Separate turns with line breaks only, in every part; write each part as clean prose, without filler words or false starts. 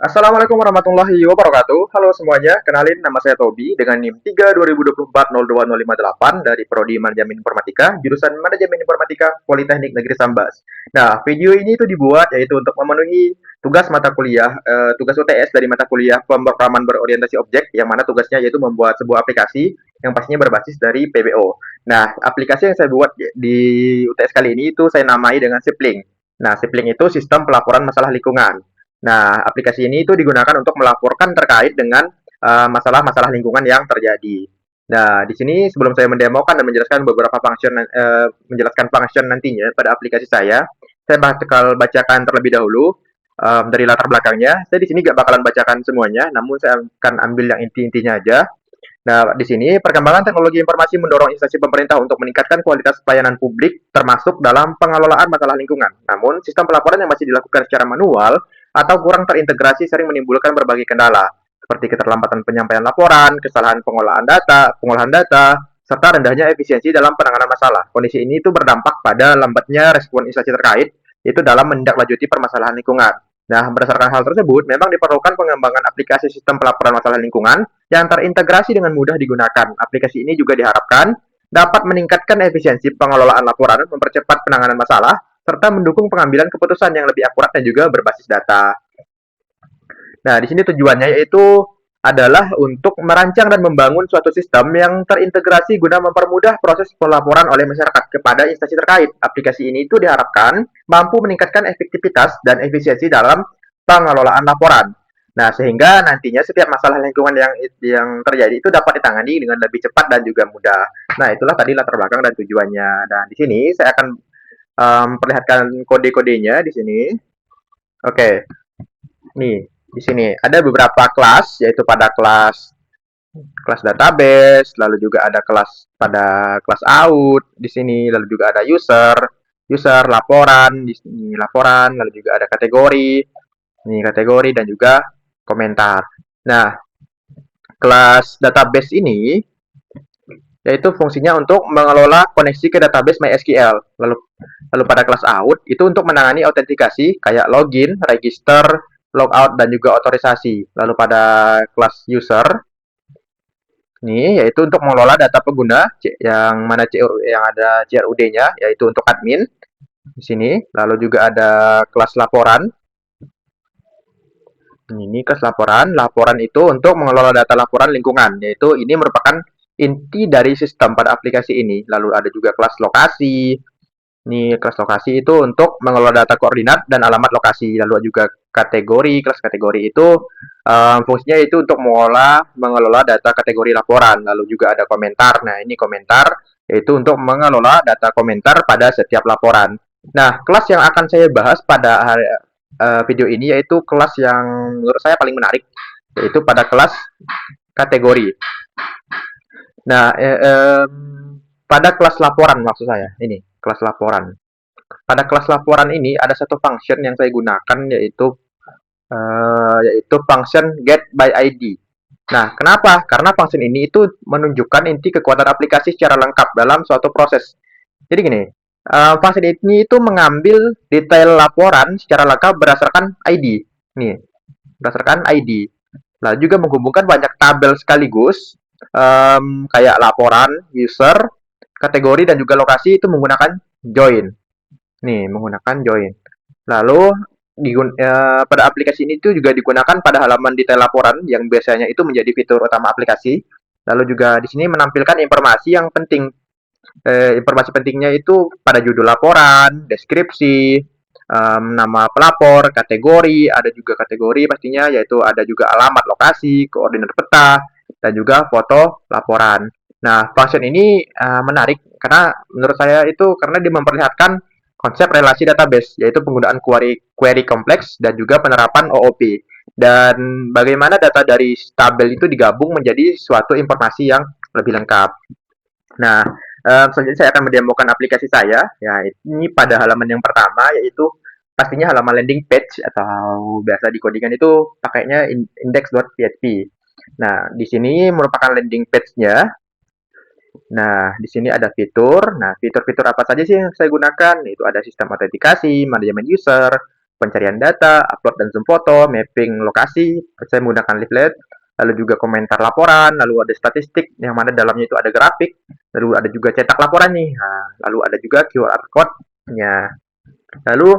Assalamualaikum warahmatullahi wabarakatuh. Halo semuanya, kenalin nama saya Tobi dengan NIM 3 2024 02058 dari Prodi Manajemen Informatika, jurusan Manajemen Informatika Politeknik Negeri Sambas. Nah, video ini itu dibuat yaitu untuk memenuhi tugas mata kuliah, tugas UTS dari mata kuliah pemrograman berorientasi objek, yang mana tugasnya yaitu membuat sebuah aplikasi yang pastinya berbasis dari PBO. Nah, aplikasi yang saya buat di UTS kali ini itu saya namai dengan Sipling. Nah, Sipling itu sistem pelaporan masalah lingkungan. Nah, aplikasi ini itu digunakan untuk melaporkan terkait dengan masalah-masalah lingkungan yang terjadi. Nah, di sini sebelum saya mendemokan dan menjelaskan beberapa menjelaskan function nantinya pada aplikasi saya bakal bacakan terlebih dahulu dari latar belakangnya. Saya di sini gak bakalan bacakan semuanya, namun saya akan ambil yang inti-intinya aja. Nah, di sini perkembangan teknologi informasi mendorong instansi pemerintah untuk meningkatkan kualitas pelayanan publik, termasuk dalam pengelolaan masalah lingkungan. Namun, sistem pelaporan yang masih dilakukan secara manual atau kurang terintegrasi sering menimbulkan berbagai kendala, seperti keterlambatan penyampaian laporan, kesalahan pengolahan data, serta rendahnya efisiensi dalam penanganan masalah. Kondisi ini itu berdampak pada lambatnya respon instansi terkait, itu dalam menindaklanjuti permasalahan lingkungan. Nah, berdasarkan hal tersebut, memang diperlukan pengembangan aplikasi sistem pelaporan masalah lingkungan yang terintegrasi dengan mudah digunakan. Aplikasi ini juga diharapkan dapat meningkatkan efisiensi pengelolaan laporan, mempercepat penanganan masalah, serta mendukung pengambilan keputusan yang lebih akurat dan juga berbasis data. Nah, di sini tujuannya yaitu adalah untuk merancang dan membangun suatu sistem yang terintegrasi guna mempermudah proses pelaporan oleh masyarakat kepada instansi terkait. Aplikasi ini itu diharapkan mampu meningkatkan efektivitas dan efisiensi dalam pengelolaan laporan. Nah, sehingga nantinya setiap masalah lingkungan yang terjadi itu dapat ditangani dengan lebih cepat dan juga mudah. Nah, itulah tadi latar belakang dan tujuannya. Dan di sini saya akan perlihatkan kode-kodenya di sini. Oke, nih di sini ada beberapa kelas, yaitu pada kelas kelas database, lalu juga ada kelas pada kelas out di sini, lalu juga ada user, user laporan di sini laporan, lalu juga ada kategori, ini kategori dan juga komentar. Nah, kelas database ini yaitu fungsinya untuk mengelola koneksi ke database MySQL. Lalu pada kelas out itu untuk menangani autentikasi kayak login, register, logout dan juga otorisasi. Lalu pada kelas user ini yaitu untuk mengelola data pengguna yang mana yang ada CRUD-nya yaitu untuk admin di sini. Lalu juga ada kelas laporan. Ini kelas laporan. Laporan itu untuk mengelola data laporan lingkungan, yaitu ini merupakan inti dari sistem pada aplikasi ini. Lalu ada juga kelas lokasi. Ini kelas lokasi itu untuk mengelola data koordinat dan alamat lokasi. Lalu juga kategori. Kelas kategori itu fungsinya itu untuk mengelola data kategori laporan. Lalu juga ada komentar. Nah, ini komentar yaitu untuk mengelola data komentar pada setiap laporan. Nah, kelas yang akan saya bahas pada video ini yaitu kelas yang menurut saya paling menarik, yaitu pada kelas kategori. Nah, pada kelas laporan maksud saya, ini kelas laporan. Pada kelas laporan ini ada satu function yang saya gunakan yaitu function get by ID. Nah, kenapa? Karena function ini itu menunjukkan inti kekuatan aplikasi secara lengkap dalam suatu proses. Jadi gini, function ini itu mengambil detail laporan secara lengkap berdasarkan ID. Nih, berdasarkan ID. Lalu juga menghubungkan banyak tabel sekaligus, kayak laporan, user, kategori dan juga lokasi itu menggunakan join. Nih, menggunakan join. Lalu pada aplikasi ini itu juga digunakan pada halaman detail laporan yang biasanya itu menjadi fitur utama aplikasi. Lalu juga di sini menampilkan informasi yang penting. Informasi pentingnya itu pada judul laporan, deskripsi, nama pelapor, kategori, ada juga kategori pastinya, yaitu ada juga alamat lokasi, koordinat peta, dan juga foto laporan. Nah, function ini menarik karena menurut saya itu karena dia memperlihatkan konsep relasi database, yaitu penggunaan query kompleks dan juga penerapan OOP. Dan bagaimana data dari tabel itu digabung menjadi suatu informasi yang lebih lengkap. Nah, selanjutnya saya akan mendemokan aplikasi saya. Ya, ini pada halaman yang pertama, yaitu pastinya halaman landing page atau biasa di codingan itu pakainya index.php. Nah, di sini merupakan landing page-nya. Nah, di sini ada fitur. Nah, fitur-fitur apa saja sih yang saya gunakan? Itu ada sistem autentikasi, manajemen user, pencarian data, upload dan zoom foto, mapping lokasi, saya menggunakan leaflet, lalu juga komentar laporan, lalu ada statistik yang mana dalamnya itu ada grafik, lalu ada juga cetak laporan nih, nah, lalu ada juga QR code-nya. Lalu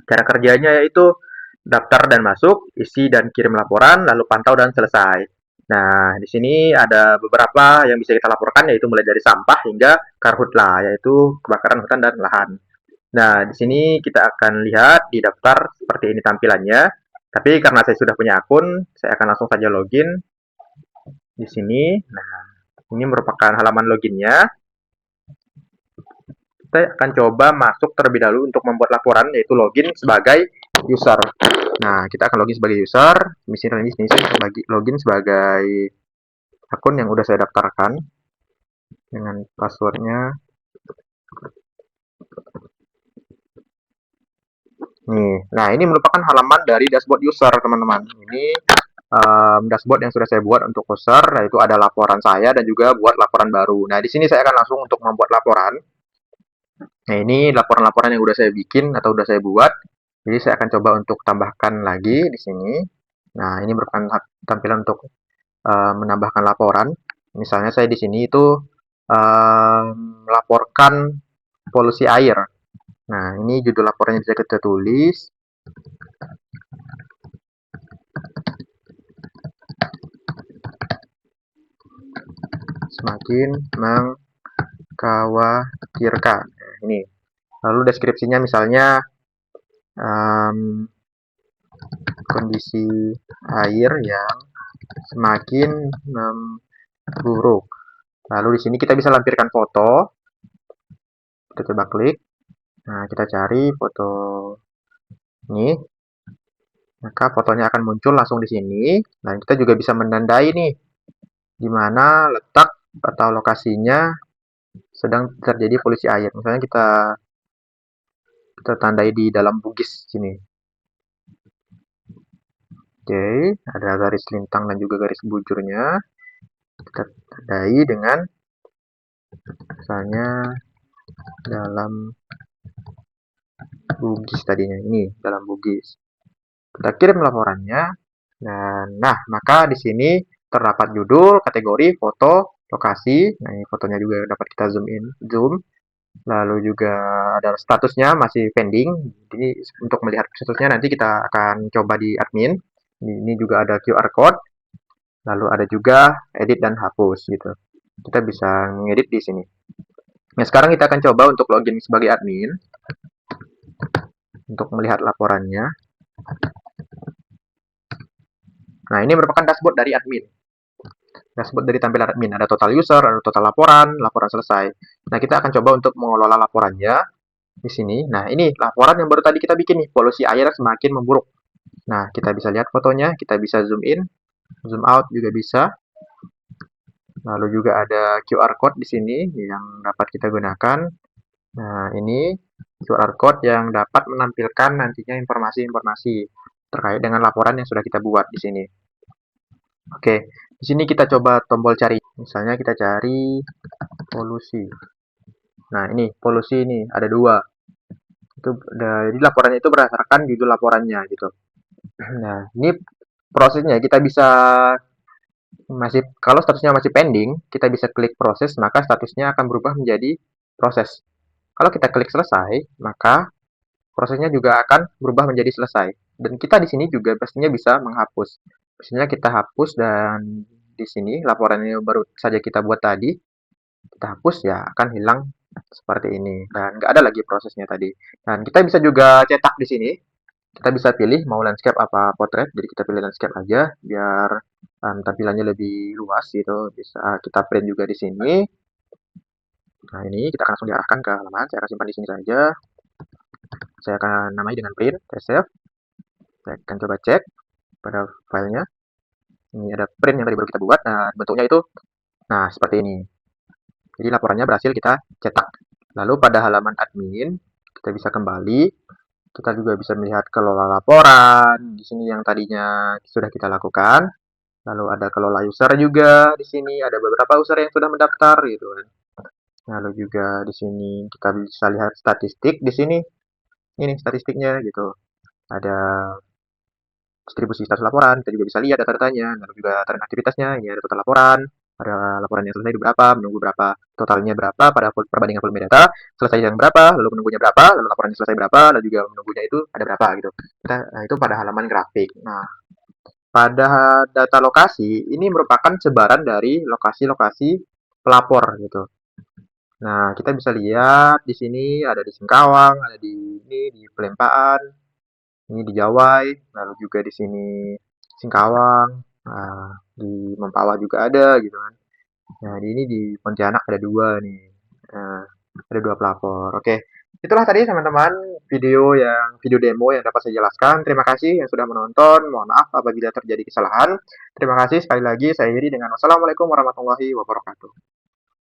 cara kerjanya yaitu daftar dan masuk, isi dan kirim laporan, lalu pantau dan selesai. Nah, di sini ada beberapa yang bisa kita laporkan, yaitu mulai dari sampah hingga karhutla, yaitu kebakaran hutan dan lahan. Nah, di sini kita akan lihat di daftar seperti ini tampilannya. Tapi karena saya sudah punya akun, saya akan langsung saja login di sini. Nah, ini merupakan halaman loginnya. Kita akan coba masuk terlebih dahulu untuk membuat laporan, yaitu login sebagai user. Nah, kita akan login sebagai user. Misalnya di sini saya login sebagai akun yang udah saya daftarkan dengan passwordnya. Nih, nah ini merupakan halaman dari dashboard user, teman-teman. Ini dashboard yang sudah saya buat untuk user, yaitu ada laporan saya dan juga buat laporan baru. Nah, di sini saya akan langsung untuk membuat laporan. Nah, ini laporan-laporan yang udah saya bikin atau udah saya buat. Jadi saya akan coba untuk tambahkan lagi di sini. Nah, ini merupakan tampilan untuk menambahkan laporan. Misalnya saya di sini itu melaporkan polusi air. Nah, ini judul laporannya bisa kita tulis. Semakin mengkhawatirkan. Nah, ini. Lalu deskripsinya misalnya kondisi air yang semakin memburuk. Lalu di sini kita bisa lampirkan foto. Kita coba klik. Nah, kita cari foto ini. Maka fotonya akan muncul langsung di sini. Nah, kita juga bisa menandai nih di mana letak atau lokasinya sedang terjadi polusi air. Misalnya kita tandai di dalam Bugis sini. Oke, ada garis lintang dan juga garis bujurnya. Kita tandai dengan misalnya dalam Bugis tadinya. Ini dalam Bugis. Kita kirim laporannya. Dan nah, maka di sini terdapat judul, kategori, foto, lokasi. Nah, ini fotonya juga dapat kita zoom in, zoom. Lalu juga ada statusnya masih pending. Jadi untuk melihat statusnya nanti kita akan coba di admin. Ini juga ada QR code. Lalu ada juga edit dan hapus gitu. Kita bisa ngedit di sini. Nah, sekarang kita akan coba untuk login sebagai admin untuk melihat laporannya. Nah, ini merupakan dashboard dari admin. Dashboard dari tampilan admin. Ada total user, ada total laporan, laporan selesai. Nah, kita akan coba untuk mengelola laporannya di sini. Nah, ini laporan yang baru tadi kita bikin nih, polusi air semakin memburuk. Nah, kita bisa lihat fotonya, kita bisa zoom in, zoom out juga bisa. Lalu juga ada QR code di sini yang dapat kita gunakan. Nah, ini QR code yang dapat menampilkan nantinya informasi-informasi terkait dengan laporan yang sudah kita buat di sini. Oke, di sini kita coba tombol cari. Misalnya kita cari polusi. Nah, ini polusi ini ada dua. Jadi laporannya itu berdasarkan judul laporannya gitu. Nah, ini prosesnya kita bisa kalau statusnya masih pending, kita bisa klik proses, maka statusnya akan berubah menjadi proses. Kalau kita klik selesai, maka prosesnya juga akan berubah menjadi selesai. Dan kita di sini juga pastinya bisa menghapus. Misalnya kita hapus dan di sini laporan yang baru saja kita buat tadi, kita hapus ya akan hilang seperti ini dan nggak ada lagi prosesnya tadi. Dan kita bisa juga cetak di sini. Kita bisa pilih mau landscape apa portrait. Jadi kita pilih landscape aja biar tampilannya lebih luas gitu. Bisa kita print juga di sini. Nah, ini kita akan langsung diarahkan ke halaman. Saya akan simpan di sini saja. Saya akan namai dengan print, save. Saya akan coba cek pada filenya. Ini ada print yang tadi baru kita buat. Nah, bentuknya itu, nah seperti ini. Jadi laporannya berhasil kita cetak. Lalu pada halaman admin, kita bisa kembali. Kita juga bisa melihat kelola laporan. Di sini yang tadinya sudah kita lakukan. Lalu ada kelola user juga di sini. Ada beberapa user yang sudah mendaftar gitu kan. Lalu juga di sini kita bisa lihat statistik di sini. Ini statistiknya gitu. ada distribusi status laporan, kita juga bisa lihat data-datanya, lalu juga tren aktivitasnya, ini ada total laporan, ada laporan yang selesai itu berapa, menunggu berapa, totalnya berapa pada perbandingan volume data, selesai yang berapa, lalu menunggunya berapa, lalu laporan yang selesai berapa, lalu juga menunggunya itu ada berapa gitu. Nah, itu pada halaman grafik. Nah, pada data lokasi, ini merupakan sebaran dari lokasi-lokasi pelapor gitu. Nah, kita bisa lihat di sini ada di Singkawang, ada di ini di Pelempaan, ini di Jawai, lalu juga di sini Singkawang, nah, di Mempawah juga ada gitu kan. Nah, di ini di Pontianak ada dua nih. Nah, ada dua pelapor. Oke, itulah tadi teman-teman video demo yang dapat saya jelaskan. Terima kasih yang sudah menonton. Mohon maaf apabila terjadi kesalahan. Terima kasih sekali lagi. Saya Iri dengan wassalamualaikum warahmatullahi wabarakatuh.